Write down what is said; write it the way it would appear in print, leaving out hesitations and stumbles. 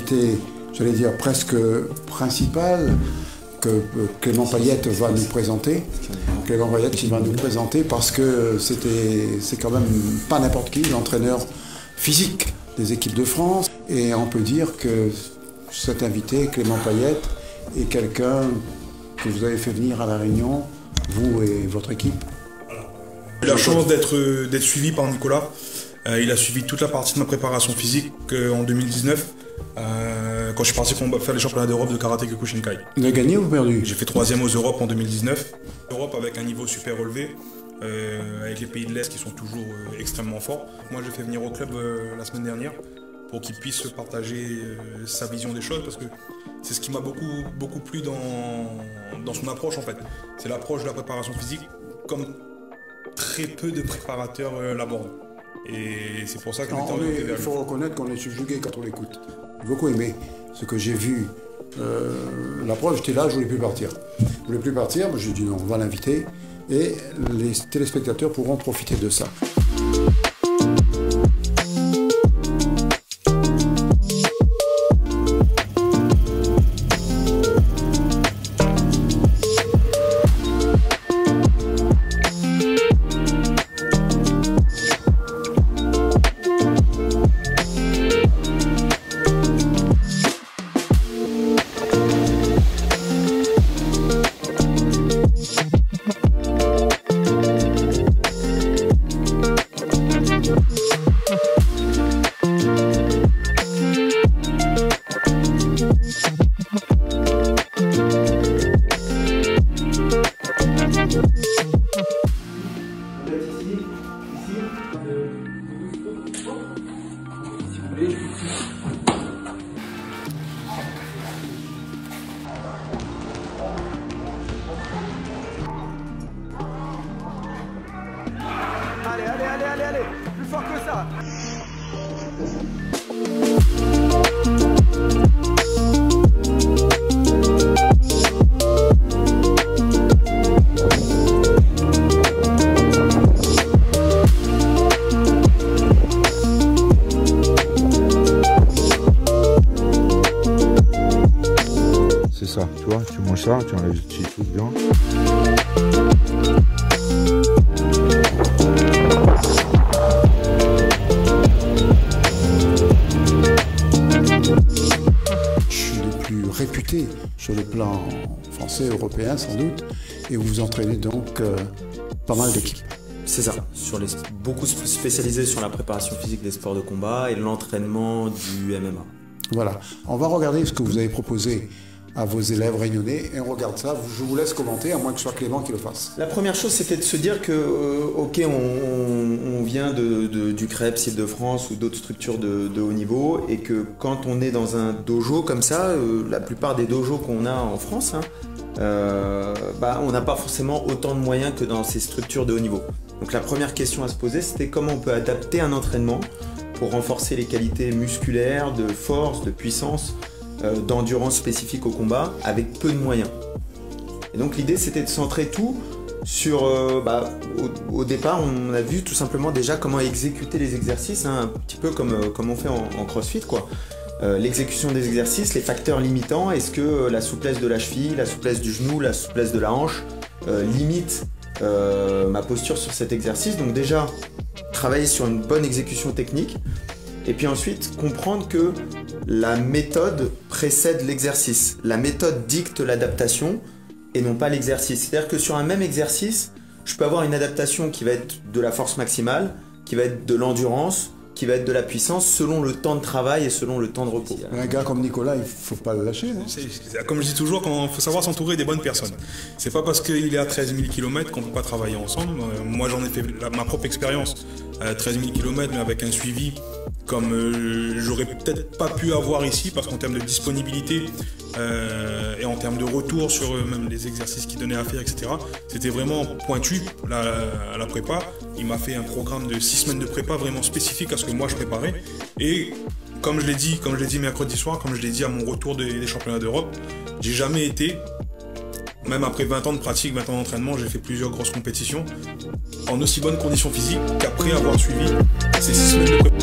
invité, j'allais dire presque principal, que Clément Payette va nous présenter. Clément Payette qui va nous présenter parce que c'est quand même pas n'importe qui, l'entraîneur physique des équipes de France. Et on peut dire que cet invité, Clément Payette, est quelqu'un que vous avez fait venir à La Réunion, vous et votre équipe. J'ai eu la chance d'être suivi par Nicolas. Il a suivi toute la partie de ma préparation physique en 2019, quand je suis parti faire les championnats d'Europe de karaté Kyokushinkai. Vous avez gagné ou perdu? J'ai fait 3e aux Europes en 2019. Europe avec un niveau super relevé, avec les pays de l'Est qui sont toujours extrêmement forts. Moi, j'ai fait venir au club la semaine dernière pour qu'il puisse partager sa vision des choses, parce que c'est ce qui m'a beaucoup plu dans son approche en fait. C'est l'approche de la préparation physique comme très peu de préparateurs l'abordent. Et c'est pour ça que il faut reconnaître qu'on est subjugué quand on l'écoute. J'ai beaucoup aimé ce que j'ai vu. L'approche, j'étais là, je voulais plus partir. Je voulais plus partir, j'ai dit non, on va l'inviter et les téléspectateurs pourront profiter de ça. Allez, plus fort que ça. C'est ça, tu vois, tu manges ça, tu enlèves le petit truc dedans. Réputé sur le plan français, européen sans doute, et vous entraînez donc pas mal d'équipes. C'est ça, beaucoup spécialisé sur la préparation physique des sports de combat et l'entraînement du MMA. Voilà, on va regarder ce que vous avez proposé à vos élèves réunionnais et on regarde ça. Je vous laisse commenter, à moins que ce soit Clément qui le fasse. La première chose, c'était de se dire que, ok, on vient du CREPS Île-de-France ou d'autres structures de haut niveau, et que quand on est dans un dojo comme ça, la plupart des dojos qu'on a en France, on n'a pas forcément autant de moyens que dans ces structures de haut niveau. Donc la première question à se poser, c'était comment on peut adapter un entraînement pour renforcer les qualités musculaires, de force, de puissance, d'endurance spécifique au combat avec peu de moyens. Et donc l'idée, c'était de centrer tout sur, au départ, on a vu tout simplement déjà comment exécuter les exercices, un petit peu comme on fait en CrossFit, quoi. L'exécution des exercices, les facteurs limitants, est-ce que la souplesse de la cheville, la souplesse du genou, la souplesse de la hanche limite ma posture sur cet exercice. Donc déjà, travailler sur une bonne exécution technique, et puis ensuite comprendre que la méthode précède l'exercice. La méthode dicte l'adaptation et non pas l'exercice. C'est-à-dire que sur un même exercice, je peux avoir une adaptation qui va être de la force maximale, qui va être de l'endurance, qui va être de la puissance selon le temps de travail et selon le temps de repos. Un gars comme Nicolas, il ne faut pas le lâcher, non? Comme je dis toujours, il faut savoir s'entourer des bonnes personnes. C'est pas parce qu'il est à 13 000 km qu'on ne peut pas travailler ensemble. Moi, j'en ai fait ma propre expérience, 13 000 km, mais avec un suivi comme j'aurais peut-être pas pu avoir ici, parce qu'en termes de disponibilité et en termes de retour sur même les exercices qu'il donnait à faire, etc., c'était vraiment pointu à la prépa. Il m'a fait un programme de 6 semaines de prépa vraiment spécifique à ce que moi je préparais. Et comme je l'ai dit mercredi soir, comme je l'ai dit à mon retour des championnats d'Europe, j'ai jamais été, même après 20 ans de pratique, 20 ans d'entraînement, j'ai fait plusieurs grosses compétitions, en aussi bonnes conditions physiques qu'après avoir suivi ces 6 semaines de prépa.